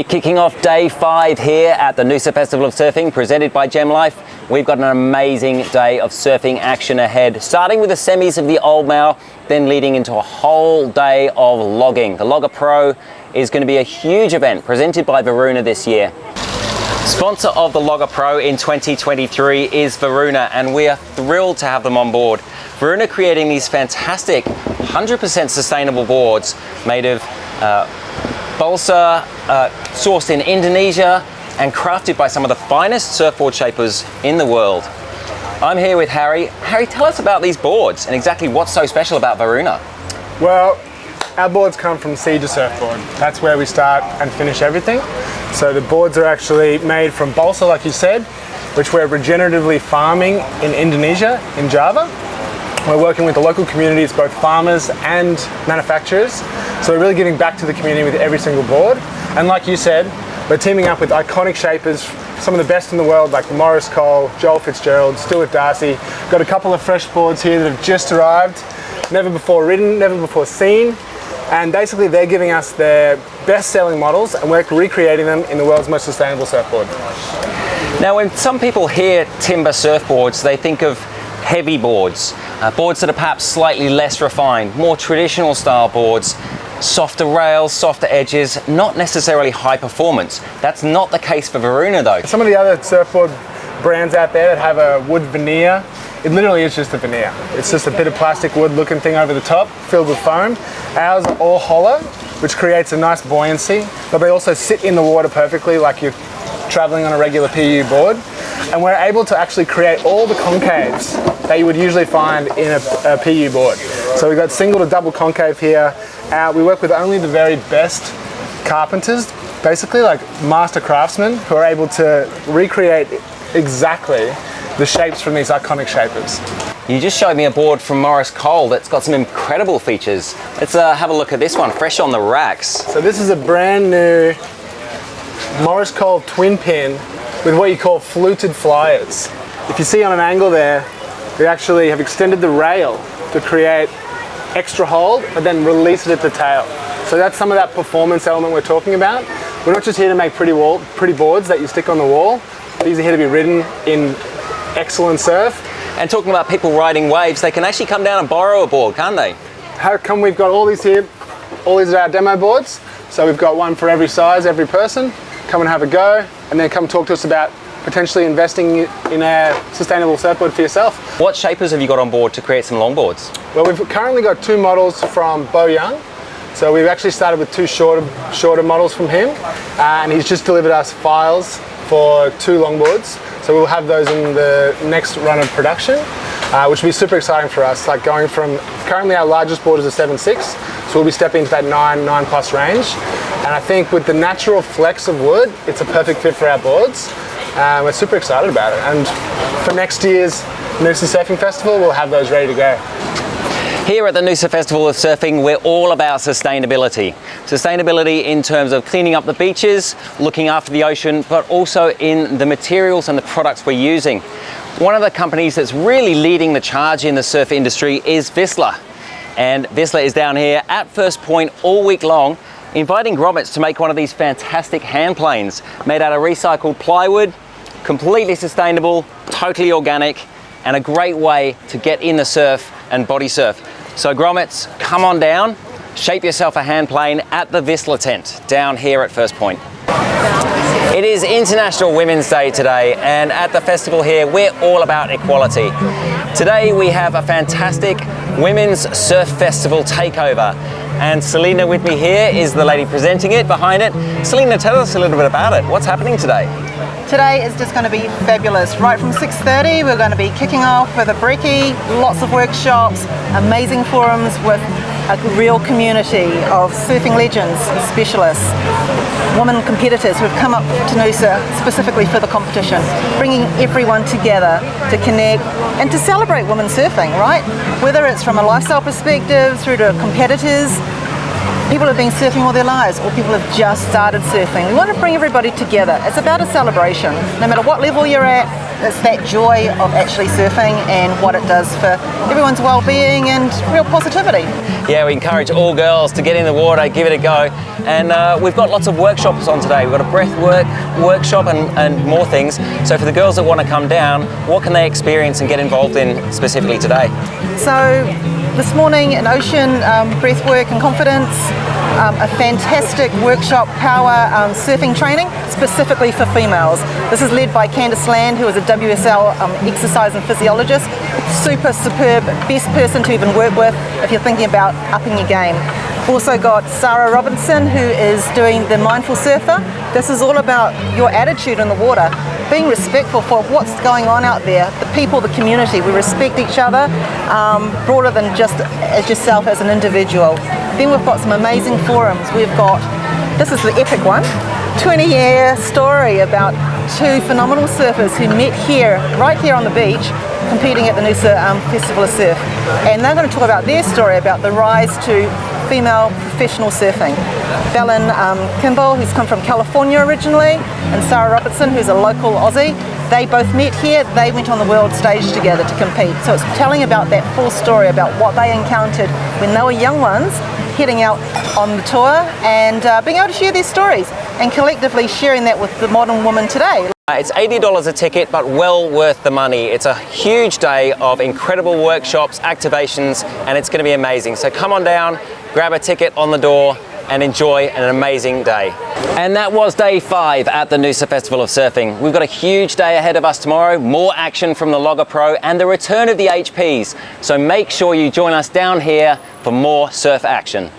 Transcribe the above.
Kicking off day 5 here at the Noosa Festival of Surfing, presented by Gem Life. We've got an amazing day of surfing action ahead, starting with the semis of the Old Mile, then leading into a whole day of logging. The Logger Pro is going to be a huge event presented by Varuna this year. Sponsor of the Logger Pro in 2023 is Varuna, and we are thrilled to have them on board. Varuna creating these fantastic 100% sustainable boards made of balsa, sourced in Indonesia and crafted by some of the finest surfboard shapers in the world. I'm here with Harry. Harry, tell us about these boards and exactly what's so special about Varuna. Well, our boards come from seed to surfboard. That's where we start and finish everything. So the boards are actually made from balsa, like you said, which we're regeneratively farming in Indonesia, in Java. We're working with the local communities, both farmers and manufacturers. So we're really giving back to the community with every single board. And like you said, we're teaming up with iconic shapers, some of the best in the world, like Maurice Cole, Joel Fitzgerald, Stuart Darcy. Got a couple of fresh boards here that have just arrived, never before ridden, never before seen. And basically they're giving us their best-selling models and we're recreating them in the world's most sustainable surfboard. Now, when some people hear timber surfboards, they think of heavy boards, boards that are perhaps slightly less refined, more traditional style boards, softer rails, softer edges, not necessarily high performance. That's not the case for Varuna though. Some of the other surfboard brands out there that have a wood veneer, it literally is just a veneer. It's just a bit of plastic wood looking thing over the top, filled with foam. Ours are all hollow, which creates a nice buoyancy, but they also sit in the water perfectly like you're traveling on a regular PU board. And we're able to actually create all the concaves that you would usually find in a PU board. So we've got single to double concave here. We work with only the very best carpenters, basically like master craftsmen, who are able to recreate exactly the shapes from these iconic shapers. You just showed me a board from Maurice Cole that's got some incredible features. Let's have a look at this one, fresh on the racks. So this is a brand new Maurice Cole twin pin with what you call fluted flyers. If you see on an angle there, we actually have extended the rail to create extra hold, but then release it at the tail. So that's some of that performance element we're talking about. We're not just here to make pretty boards that you stick on the wall. These are here to be ridden in excellent surf. And talking about people riding waves, they can actually come down and borrow a board, can't they? How come we've got all these here? All these are our demo boards. So we've got one for every size, every person. Come and have a go, and then come talk to us about potentially investing in a sustainable surfboard for yourself. What shapers have you got on board to create some longboards? Well, we've currently got 2 models from Bo Young. So we've actually started with 2 shorter models from him, and he's just delivered us files for 2 longboards. So we'll have those in the next run of production, which will be super exciting for us. Like going from, currently our largest board is a 7.6, so we'll be stepping into that 9 plus range. And I think with the natural flex of wood, it's a perfect fit for our boards. We're super excited about it. And for next year's Noosa Surfing Festival, we'll have those ready to go. Here at the Noosa Festival of Surfing, we're all about sustainability. Sustainability in terms of cleaning up the beaches, looking after the ocean, but also in the materials and the products we're using. One of the companies that's really leading the charge in the surf industry is Vissla. And Vissla is down here at First Point all week long, inviting grommets to make one of these fantastic hand planes made out of recycled plywood, completely sustainable, totally organic, and a great way to get in the surf and body surf. So grommets, come on down, shape yourself a hand plane at the Vissla tent down here at First Point. It is International Women's Day today, and at the festival here, we're all about equality. Today we have a fantastic Women's Surf Festival takeover. And Selena with me here is the lady presenting it, behind it. Selena, tell us a little bit about it. What's happening today? Today is just going to be fabulous. Right from 6:30, we're going to be kicking off with a brekkie, lots of workshops, amazing forums with a real community of surfing legends, specialists, women competitors who have come up to Noosa specifically for the competition, bringing everyone together to connect and to celebrate women surfing, right? Whether it's from a lifestyle perspective through to competitors, people have been surfing all their lives, or people have just started surfing. We want to bring everybody together. It's about a celebration. No matter what level you're at, it's that joy of actually surfing and what it does for everyone's well-being and real positivity. Yeah, we encourage all girls to get in the water, give it a go. And we've got lots of workshops on today. We've got a breath workshop and more things. So for the girls that want to come down, what can they experience and get involved in specifically today? So this morning an ocean breathwork and confidence, a fantastic workshop power surfing training specifically for females. This is led by Candice Land, who is a WSL exercise and physiologist. Super superb, best person to even work with if you're thinking about upping your game. Also got Sarah Robinson, who is doing the Mindful Surfer. This is all about your attitude in the water, being respectful for what's going on out there, the people, the community. We respect each other, broader than just as yourself as an individual. Then we've got some amazing forums. We've got, this is the epic one, 20-year story about two phenomenal surfers who met here, right here on the beach, competing at the Noosa Festival of Surf. And they're going to talk about their story, about the rise to female professional surfing. Belen Kimball, who's come from California originally, and Sarah Robertson, who's a local Aussie. They both met here, they went on the world stage together to compete. So it's telling about that full story, about what they encountered when they were young ones, heading out on the tour and being able to share their stories and collectively sharing that with the modern woman today. It's $80 a ticket, but well worth the money. It's a huge day of incredible workshops, activations, and it's going to be amazing. So come on down, grab a ticket on the door, and enjoy an amazing day. And that was day 5 at the Noosa Festival of Surfing. We've got a huge day ahead of us tomorrow, more action from the Logger Pro and the return of the HPs. So make sure you join us down here for more surf action.